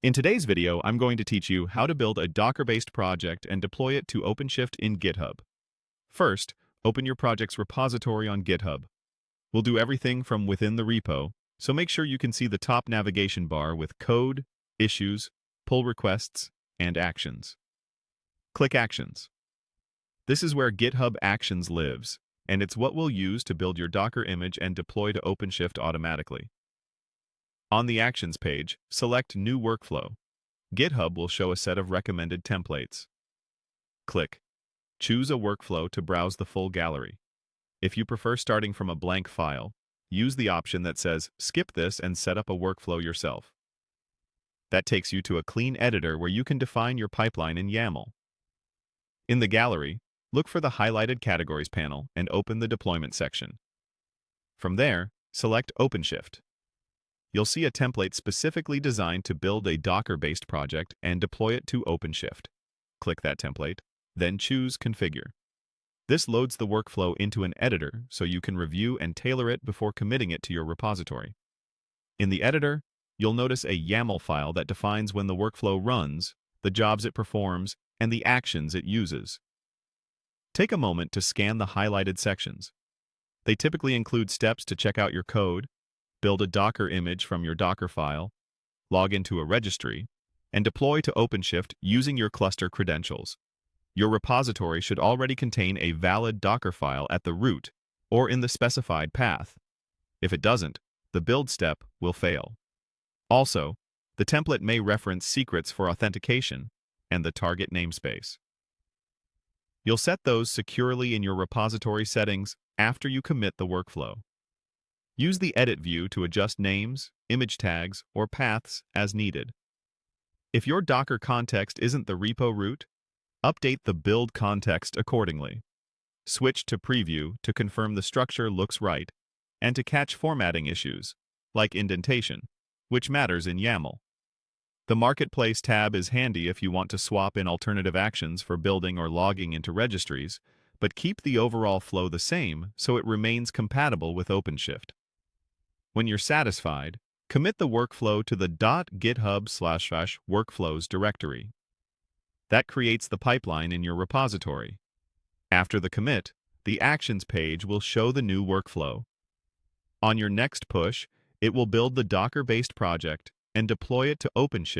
In today's video, I'm going to teach you how to build a Docker-based project and deploy it to OpenShift in GitHub. First, open your project's repository on GitHub. We'll do everything from within the repo, so make sure you can see the top navigation bar with Code, Issues, Pull Requests, and Actions. Click Actions. This is where GitHub Actions lives, and it's what we'll use to build your Docker image and deploy to OpenShift automatically. On the Actions page, select New Workflow. GitHub will show a set of recommended templates. Click. Choose a workflow to browse the full gallery. If you prefer starting from a blank file, use the option that says Skip this and set up a workflow yourself. That takes you to a clean editor where you can define your pipeline in YAML. In the gallery, look for the highlighted Categories panel and open the Deployment section. From there, select OpenShift. You'll see a template specifically designed to build a Docker-based project and deploy it to OpenShift. Click that template, then choose Configure. This loads the workflow into an editor so you can review and tailor it before committing it to your repository. In the editor, you'll notice a YAML file that defines when the workflow runs, the jobs it performs, and the actions it uses. Take a moment to scan the highlighted sections. They typically include steps to check out your code, build a Docker image from your Docker file, log into a registry, and deploy to OpenShift using your cluster credentials. Your repository should already contain a valid Docker file at the root or in the specified path. If it doesn't, the build step will fail. Also, the template may reference secrets for authentication and the target namespace. You'll set those securely in your repository settings after you commit the workflow. Use the Edit view to adjust names, image tags, or paths as needed. If your Docker context isn't the repo root, update the build context accordingly. Switch to Preview to confirm the structure looks right and to catch formatting issues, like indentation, which matters in YAML. The Marketplace tab is handy if you want to swap in alternative actions for building or logging into registries, but keep the overall flow the same so it remains compatible with OpenShift. When you're satisfied, commit the workflow to the .github/workflows directory. That creates the pipeline in your repository. After the commit, the Actions page will show the new workflow. On your next push, it will build the Docker-based project and deploy it to OpenShift